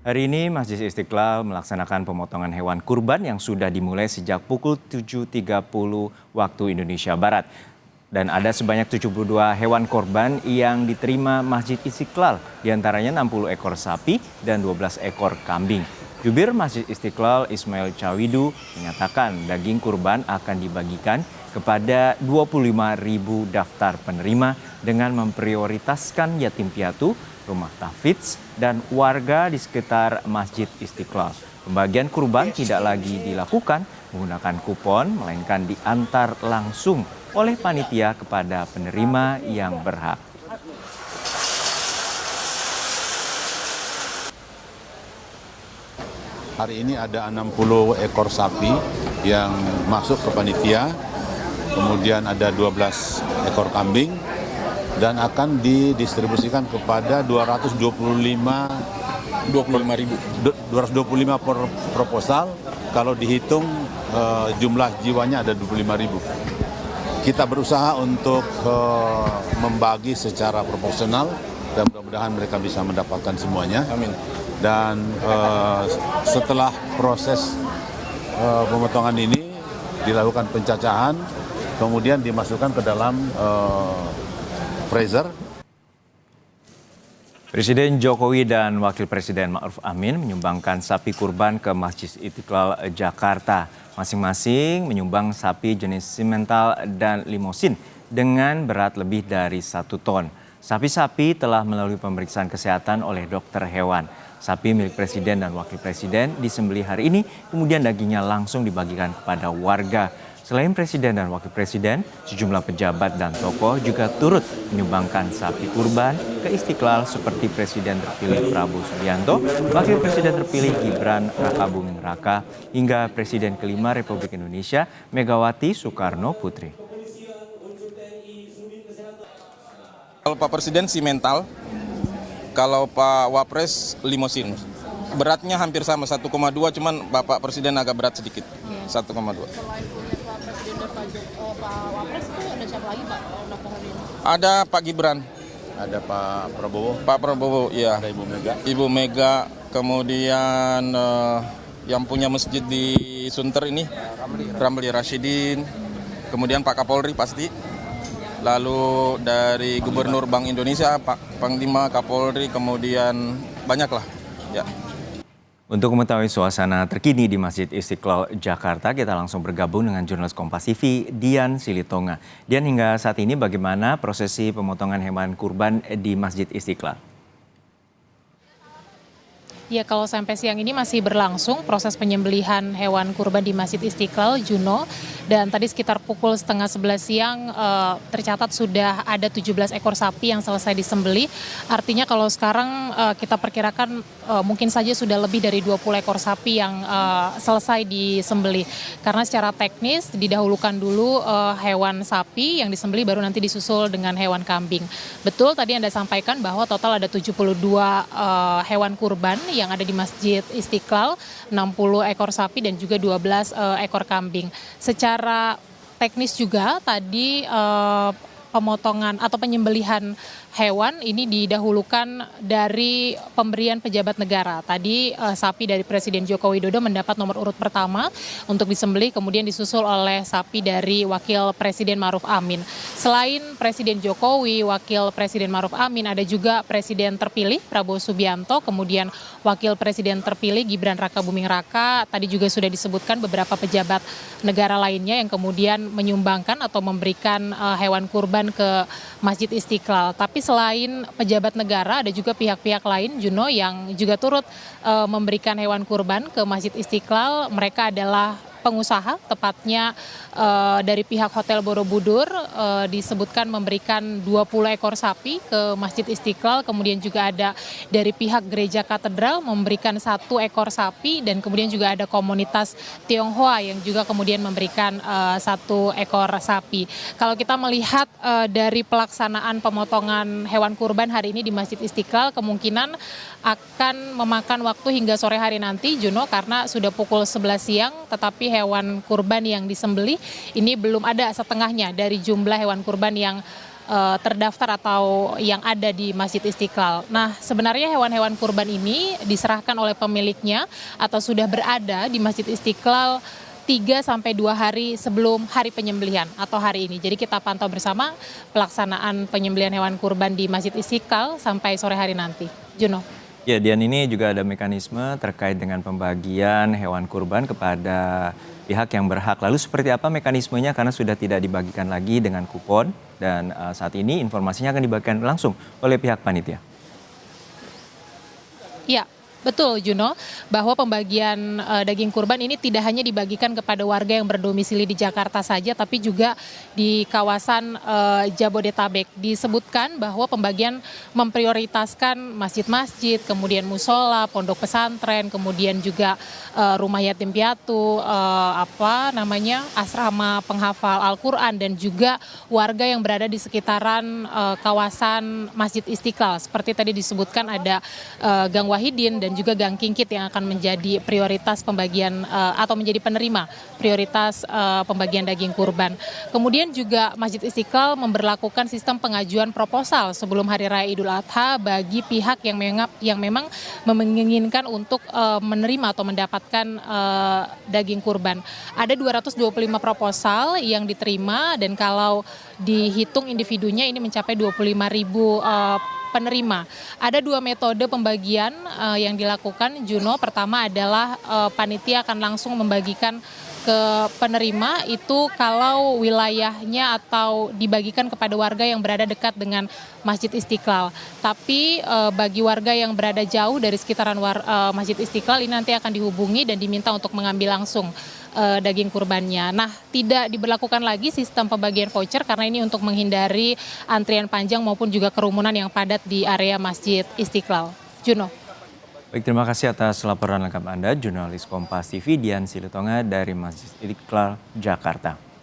Hari ini Masjid Istiqlal melaksanakan pemotongan hewan kurban yang sudah dimulai sejak pukul 7.30 waktu Indonesia Barat. Dan ada sebanyak 72 hewan korban yang diterima Masjid Istiqlal, diantaranya 60 ekor sapi dan 12 ekor kambing. Jubir Masjid Istiqlal Ismail Cawidu menyatakan daging kurban akan dibagikan kepada 25.000 daftar penerima dengan memprioritaskan yatim piatu, rumah tahfidz, dan warga di sekitar Masjid Istiqlal. Pembagian kurban tidak lagi dilakukan menggunakan kupon, melainkan diantar langsung oleh panitia kepada penerima yang berhak. Hari ini ada 60 ekor sapi yang masuk ke panitia, kemudian ada 12 ekor kambing, dan akan didistribusikan kepada 225 per proposal. Kalau dihitung jumlah jiwanya ada 25.000. Kita berusaha untuk membagi secara proporsional dan mudah-mudahan mereka bisa mendapatkan semuanya. Amin. Dan setelah proses pemotongan ini dilakukan pencacahan, kemudian dimasukkan ke dalam freezer. Presiden Jokowi dan Wakil Presiden Ma'ruf Amin menyumbangkan sapi kurban ke Masjid Istiqlal Jakarta. Masing-masing menyumbang sapi jenis simental dan limosin dengan berat lebih dari 1 ton. Sapi-sapi telah melalui pemeriksaan kesehatan oleh dokter hewan. Sapi milik Presiden dan Wakil Presiden disembelih hari ini, kemudian dagingnya langsung dibagikan kepada warga. Selain Presiden dan Wakil Presiden, sejumlah pejabat dan tokoh juga turut menyumbangkan sapi kurban ke Istiqlal seperti Presiden terpilih Prabowo Subianto, Wakil Presiden terpilih Gibran Rakabuming Raka, hingga Presiden kelima Republik Indonesia Megawati Soekarno Putri. Kalau Pak Presiden simental, kalau Pak Wapres limosin. Beratnya hampir sama 1,2, cuman Bapak Presiden agak berat sedikit, 1,2. Pak Wapres itu ada siapa lagi Pak? Ada Pak Gibran, Ada Pak Prabowo, Pak Prabowo, ya. ada Ibu Mega. Ibu Mega, kemudian yang punya masjid di Sunter ini, Ramli Rashidin, kemudian Pak Kapolri pasti, lalu dari Gubernur Bank Indonesia, Pak Panglima, Kapolri, kemudian banyak lah, ya. Untuk mengetahui suasana terkini di Masjid Istiqlal Jakarta, kita langsung bergabung dengan jurnalis Kompas TV Dian Silitonga. Dian, hingga saat ini bagaimana prosesi pemotongan hewan kurban di Masjid Istiqlal? Ya, kalau sampai siang ini masih berlangsung proses penyembelihan hewan kurban di Masjid Istiqlal, Juno. Dan tadi sekitar pukul 10:30 siang tercatat sudah ada 17 ekor sapi yang selesai disembelih. Artinya kalau sekarang kita perkirakan mungkin saja sudah lebih dari 20 ekor sapi yang selesai disembelih. Karena secara teknis didahulukan dulu hewan sapi yang disembelih, baru nanti disusul dengan hewan kambing. Betul tadi Anda sampaikan bahwa total ada 72 hewan kurban yang ada di Masjid Istiqlal, 60 ekor sapi dan juga 12 ekor kambing. Secara teknis juga tadi pemotongan atau penyembelihan hewan ini didahulukan dari pemberian pejabat negara. Tadi sapi dari Presiden Joko Widodo mendapat nomor urut pertama untuk disembelih, kemudian disusul oleh sapi dari Wakil Presiden Ma'ruf Amin. Selain Presiden Jokowi, Wakil Presiden Ma'ruf Amin, ada juga Presiden terpilih Prabowo Subianto, kemudian Wakil Presiden terpilih Gibran Rakabuming Raka. Tadi juga sudah disebutkan beberapa pejabat negara lainnya yang kemudian menyumbangkan atau memberikan hewan kurban ke Masjid Istiqlal. Tapi selain pejabat negara, ada juga pihak-pihak lain, Juno, yang juga turut memberikan hewan kurban ke Masjid Istiqlal. Mereka adalah pengusaha, tepatnya dari pihak Hotel Borobudur disebutkan memberikan 20 ekor sapi ke Masjid Istiqlal, kemudian juga ada dari pihak Gereja Katedral memberikan 1 ekor sapi, dan kemudian juga ada komunitas Tionghoa yang juga kemudian memberikan 1 ekor sapi. Kalau kita melihat dari pelaksanaan pemotongan hewan kurban hari ini di Masjid Istiqlal, kemungkinan akan memakan waktu hingga sore hari nanti, Juno, karena sudah pukul 11 siang, tetapi hewan kurban yang disembelih ini belum ada setengahnya dari jumlah hewan kurban yang terdaftar atau yang ada di Masjid Istiqlal. Nah, sebenarnya hewan-hewan kurban ini diserahkan oleh pemiliknya atau sudah berada di Masjid Istiqlal 3-2 hari sebelum hari penyembelihan atau hari ini. Jadi kita pantau bersama pelaksanaan penyembelihan hewan kurban di Masjid Istiqlal sampai sore hari nanti. Juno. Ya, Dian, ini juga ada mekanisme terkait dengan pembagian hewan kurban kepada pihak yang berhak. Lalu seperti apa mekanismenya karena sudah tidak dibagikan lagi dengan kupon dan saat ini informasinya akan dibagikan langsung oleh pihak panitia. Ya, betul Juno, bahwa pembagian daging kurban ini tidak hanya dibagikan kepada warga yang berdomisili di Jakarta saja, tapi juga di kawasan Jabodetabek. Disebutkan bahwa pembagian memprioritaskan masjid-masjid, kemudian musola, pondok pesantren, kemudian juga rumah yatim piatu, asrama penghafal Al-Quran, dan juga warga yang berada di sekitaran kawasan Masjid Istiqlal. Seperti tadi disebutkan ada Gang Wahidin dan juga Gang Kingkit yang akan menjadi prioritas pembagian atau menjadi penerima prioritas pembagian daging kurban. Kemudian juga Masjid Istiqlal memberlakukan sistem pengajuan proposal sebelum Hari Raya Idul Adha bagi pihak yang memang menginginkan untuk menerima atau mendapatkan daging kurban. Ada 225 proposal yang diterima dan kalau dihitung individunya ini mencapai 25.000 penerima. Ada 2 metode pembagian yang dilakukan, Juno. Pertama adalah panitia akan langsung membagikan ke penerima itu kalau wilayahnya atau dibagikan kepada warga yang berada dekat dengan Masjid Istiqlal. Tapi bagi warga yang berada jauh dari sekitaran Masjid Istiqlal ini nanti akan dihubungi dan diminta untuk mengambil langsung daging kurbannya. Nah, tidak diberlakukan lagi sistem pembagian voucher karena ini untuk menghindari antrian panjang maupun juga kerumunan yang padat di area Masjid Istiqlal. Juno. Baik, terima kasih atas laporan lengkap Anda, jurnalis Kompas TV Dian Silitonga dari Masjid Istiqlal, Jakarta.